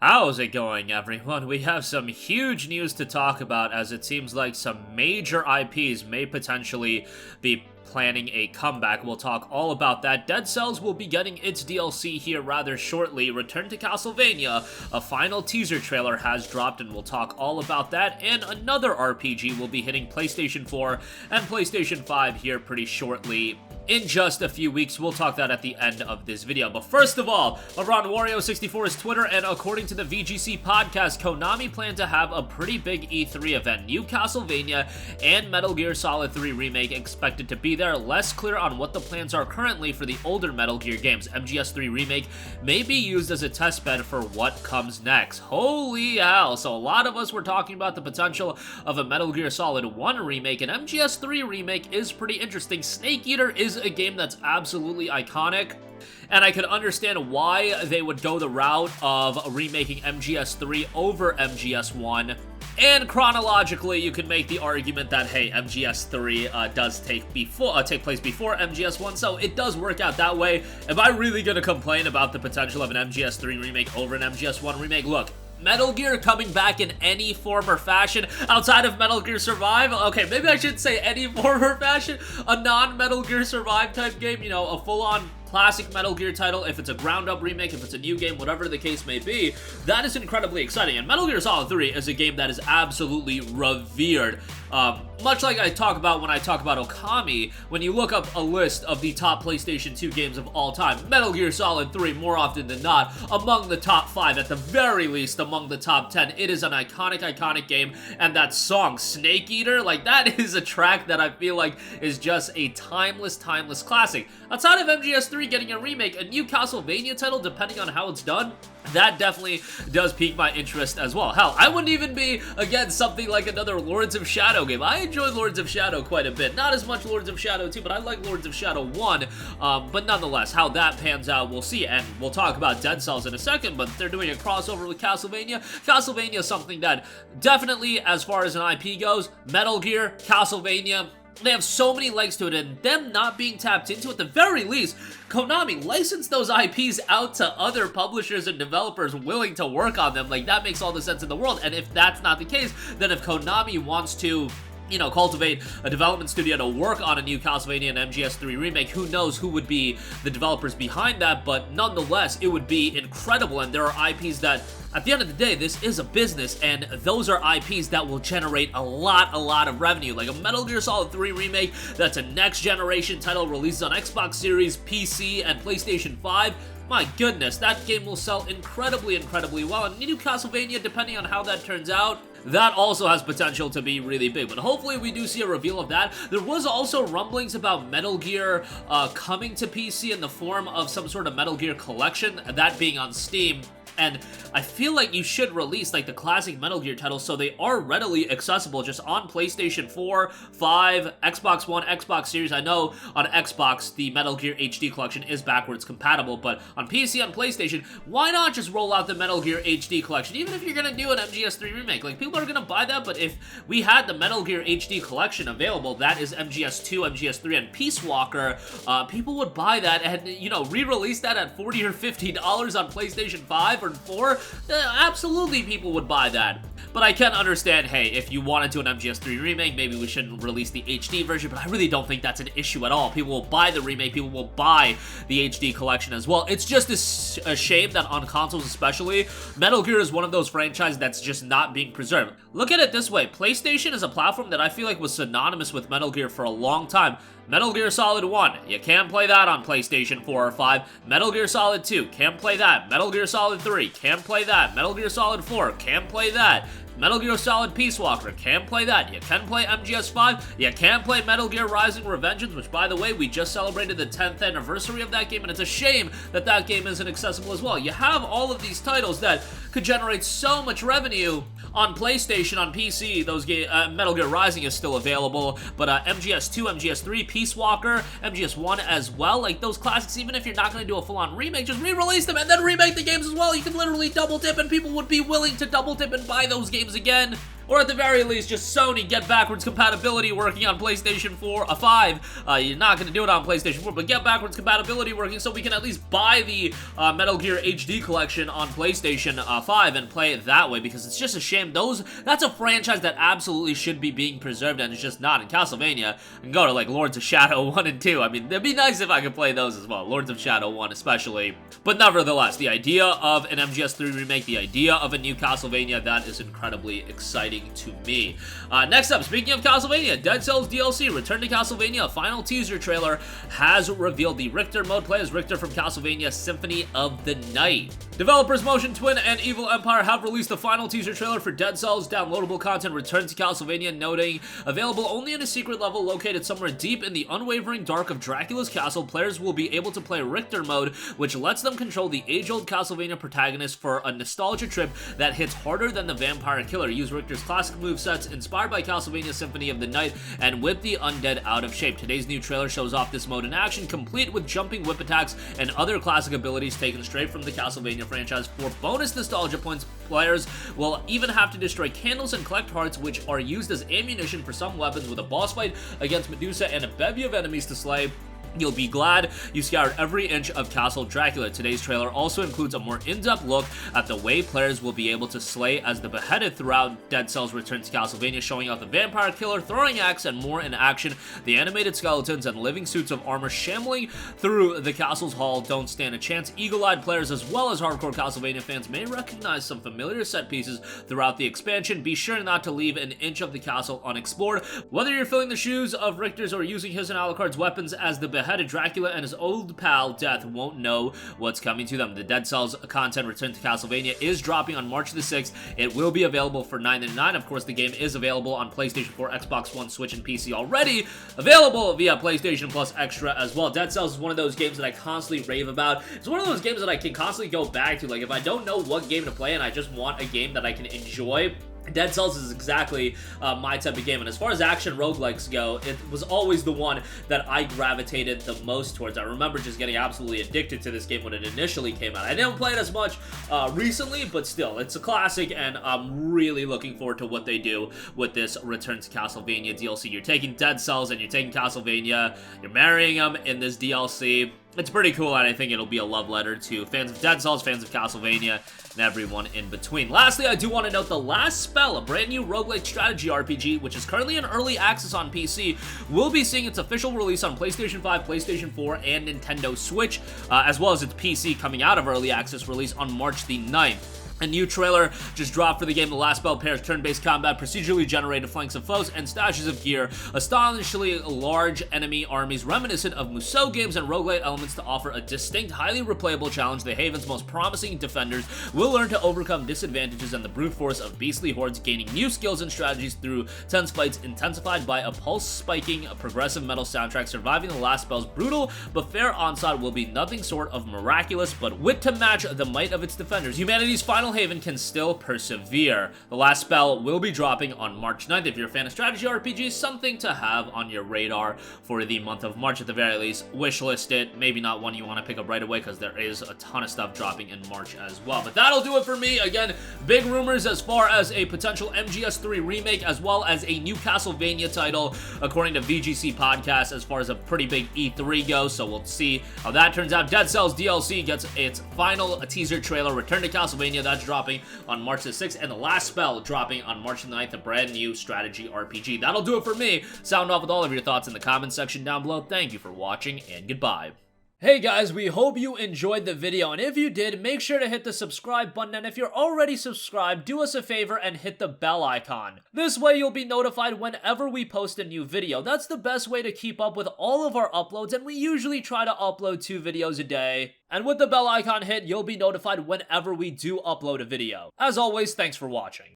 How's it going, everyone? We have some huge news to talk about, as it seems like some major IPs may potentially be planning a comeback. We'll talk all about that. Dead Cells will be getting its DLC here rather shortly. Return to Castlevania, a final teaser trailer has dropped, and we'll talk all about that. And another RPG will be hitting PlayStation 4 and PlayStation 5 here pretty shortly. In just a few weeks. We'll talk that at the end of this video. But first of all, around Wario64's Twitter, and according to the VGC podcast, Konami planned to have a pretty big E3 event. New Castlevania and Metal Gear Solid 3 Remake expected to be there. Less clear on what the plans are currently for the older Metal Gear games. MGS3 Remake may be used as a testbed for what comes next. Holy hell. So a lot of us were talking about the potential of a Metal Gear Solid 1 remake, and MGS3 Remake is pretty interesting. Snake Eater is a game that's absolutely iconic, and I can understand why they would go the route of remaking MGS3 over MGS1. And chronologically, you can make the argument that, hey, MGS3 does take place before MGS1, so it does work out that way. Am I really going to complain about the potential of an MGS3 remake over an MGS1 remake? Look, Metal Gear coming back in any form or fashion outside of Metal Gear Survive. Okay, maybe I should say any form or fashion. A non-Metal Gear Survive type game, you know, a full-on classic Metal Gear title, if it's a ground-up remake, if it's a new game, whatever the case may be, that is incredibly exciting. And Metal Gear Solid 3 is a game that is absolutely revered. Much like I talk about when I talk about Okami, when you look up a list of the top PlayStation 2 games of all time, Metal Gear Solid 3, more often than not, among the top 5, at the very least among the top 10. It is an iconic game, and that song, Snake Eater, like, that is a track that I feel like is just a timeless classic. Outside of MGS3 getting a remake, a new Castlevania title, depending on how it's done, that definitely does pique my interest as well. Hell, I wouldn't even be against something like another Lords of Shadow game. I enjoy Lords of Shadow quite a bit. Not as much Lords of Shadow 2, but I like Lords of Shadow 1. But nonetheless, how that pans out, we'll see. And we'll talk about Dead Cells in a second, but they're doing a crossover with Castlevania. Castlevania is something that definitely, as far as an IP goes, Metal Gear, Castlevania, they have so many legs to it, and them not being tapped into, at the very least, Konami licensed those IPs out to other publishers and developers willing to work on them. Like, that makes all the sense in the world. And if that's not the case, then if Konami wants to, you know, cultivate a development studio to work on a new Castlevania and MGS3 remake, who knows who would be the developers behind that, but nonetheless, it would be incredible. And there are IPs that, at the end of the day, this is a business, and those are IPs that will generate a lot of revenue. Like a Metal Gear Solid 3 remake that's a next-generation title, released on Xbox Series, PC, and PlayStation 5. My goodness, that game will sell incredibly well. And new Castlevania, depending on how that turns out, that also has potential to be really big, but hopefully we do see a reveal of that. There was also rumblings about Metal Gear coming to PC in the form of some sort of Metal Gear collection, that being on Steam. And I feel like you should release, like, the classic Metal Gear titles so they are readily accessible just on PlayStation 4, 5, Xbox One, Xbox Series. I know on Xbox, the Metal Gear HD collection is backwards compatible, but on PC, on PlayStation, why not just roll out the Metal Gear HD collection? Even if you're gonna do an MGS3 remake, like, people are gonna buy that, but if we had the Metal Gear HD collection available, that is MGS2, MGS3, and Peace Walker, people would buy that and, you know, re-release that at $40 or $50 on PlayStation 5 or 4, absolutely people would buy that. But I can understand, hey, if you wanted to an MGS3 remake, maybe we shouldn't release the HD version, but I really don't think that's an issue at all. People will buy the remake, people will buy the HD collection as well. It's just a shame that on consoles especially, Metal Gear is one of those franchises that's just not being preserved. Look at it this way, PlayStation is a platform that I feel like was synonymous with Metal Gear for a long time. Metal Gear Solid 1, you can't play that on PlayStation 4 or 5. Metal Gear Solid 2, can't play that. Metal Gear Solid 3, can't play that. Metal Gear Solid 4, can't play that. Metal Gear Solid Peace Walker, can't play that. You can play MGS5, you can't play Metal Gear Rising Revengeance, which, by the way, we just celebrated the 10th anniversary of that game, and it's a shame that that game isn't accessible as well. You have all of these titles that could generate so much revenue on PlayStation, on PC. Those Metal Gear Rising is still available, but MGS2, MGS3, Peace Walker, MGS1 as well. Like, those classics, even if you're not going to do a full-on remake, just re-release them and then remake the games as well. You can literally double dip, and people would be willing to double dip and buy those games again. Or at the very least, just Sony get backwards compatibility working on PlayStation 5. You're not going to do it on PlayStation 4, but get backwards compatibility working so we can at least buy the Metal Gear HD collection on PlayStation 5 and play it that way, because it's just a shame. That's a franchise that absolutely should be being preserved, and it's just not. In Castlevania, I can go to like Lords of Shadow 1 and 2. I mean, it'd be nice if I could play those as well. Lords of Shadow 1 especially. But nevertheless, the idea of an MGS3 remake, the idea of a new Castlevania, that is incredibly exciting to me. Next up, speaking of Castlevania, Dead Cells DLC, Return to Castlevania, a final teaser trailer has revealed the Richter mode. Play as Richter from Castlevania Symphony of the Night. Developers Motion Twin and Evil Empire have released the final teaser trailer for Dead Cells. Downloadable content Return to Castlevania, noting available only in a secret level located somewhere deep in the unwavering dark of Dracula's castle. Players will be able to play Richter mode, which lets them control the age-old Castlevania protagonist for a nostalgia trip that hits harder than the Vampire Killer. Use Richter's classic movesets inspired by Castlevania Symphony of the Night and whip the undead out of shape. Today's new trailer shows off this mode in action, complete with jumping whip attacks and other classic abilities taken straight from the Castlevania franchise. For bonus nostalgia points, players will even have to destroy candles and collect hearts, which are used as ammunition for some weapons, with a boss fight against Medusa and a bevy of enemies to slay. You'll be glad you scoured every inch of Castle Dracula. Today's trailer also includes a more in-depth look at the way players will be able to slay as the beheaded throughout Dead Cells Return to Castlevania, showing off the Vampire Killer, throwing axe, and more in action. The animated skeletons and living suits of armor shambling through the castle's hall don't stand a chance. Eagle-eyed players as well as hardcore Castlevania fans may recognize some familiar set pieces throughout the expansion. Be sure not to leave an inch of the castle unexplored. Whether you're filling the shoes of Richter's or using his and Alucard's weapons as the beheaded Dracula and his old pal Death won't know what's coming to them. The Dead Cells content Return to Castlevania is dropping on March the 6th. It will be available for $9.99. Of course, the game is available on PlayStation 4, Xbox One, Switch, and PC already. Available via PlayStation Plus Extra as well. Dead Cells is one of those games that I constantly rave about. It's one of those games that I can constantly go back to. Like, if I don't know what game to play and I just want a game that I can enjoy, Dead Cells is exactly my type of game. And as far as action roguelikes go, it was always the one that I gravitated the most towards. I remember just getting absolutely addicted to this game when it initially came out. I didn't play it as much recently, but still, it's a classic, and I'm really looking forward to what they do with this Return to Castlevania DLC. You're taking Dead Cells and you're taking Castlevania, you're marrying them in this DLC. It's pretty cool, and I think it'll be a love letter to fans of Dead Cells, fans of Castlevania, and everyone in between. Lastly, I do want to note The Last Spell, a brand new roguelike strategy RPG, which is currently in early access on PC, will be seeing its official release on PlayStation 5, PlayStation 4, and Nintendo Switch, as well as its PC coming out of early access release on March the 9th. A new trailer just dropped for the game. The Last Spell pairs turn-based combat, procedurally generated flanks of foes, and stashes of gear, astonishingly large enemy armies reminiscent of Musou games, and roguelite elements to offer a distinct, highly replayable challenge. The Haven's most promising defenders will learn to overcome disadvantages and the brute force of beastly hordes, gaining new skills and strategies through tense fights intensified by a pulse-spiking progressive metal soundtrack. Surviving The Last Spell's brutal but fair onslaught will be nothing short of miraculous, but wit to match the might of its defenders. Humanity's final Haven can still persevere. The Last Spell will be dropping on March 9th. If you're a fan of strategy RPGs, something to have on your radar for the month of March at the very least. Wishlist it. Maybe not one you want to pick up right away, because there is a ton of stuff dropping in March as well. But that'll do it for me. Again, big rumors as far as a potential MGS3 remake, as well as a new Castlevania title, according to VGC Podcast, as far as a pretty big E3 goes. So we'll see how that turns out. Dead Cells DLC gets its final teaser trailer. Return to Castlevania, that's dropping on March the 6th, and The Last Spell dropping on March the 9th, a brand new strategy RPG. That'll do it for me. Sound off with all of your thoughts in the comment section down below. Thank you for watching, and goodbye. Hey guys, we hope you enjoyed the video, and if you did, make sure to hit the subscribe button, and if you're already subscribed, do us a favor and hit the bell icon. This way you'll be notified whenever we post a new video. That's the best way to keep up with all of our uploads, and we usually try to upload 2 videos a day. And with the bell icon hit, you'll be notified whenever we do upload a video. As always, thanks for watching.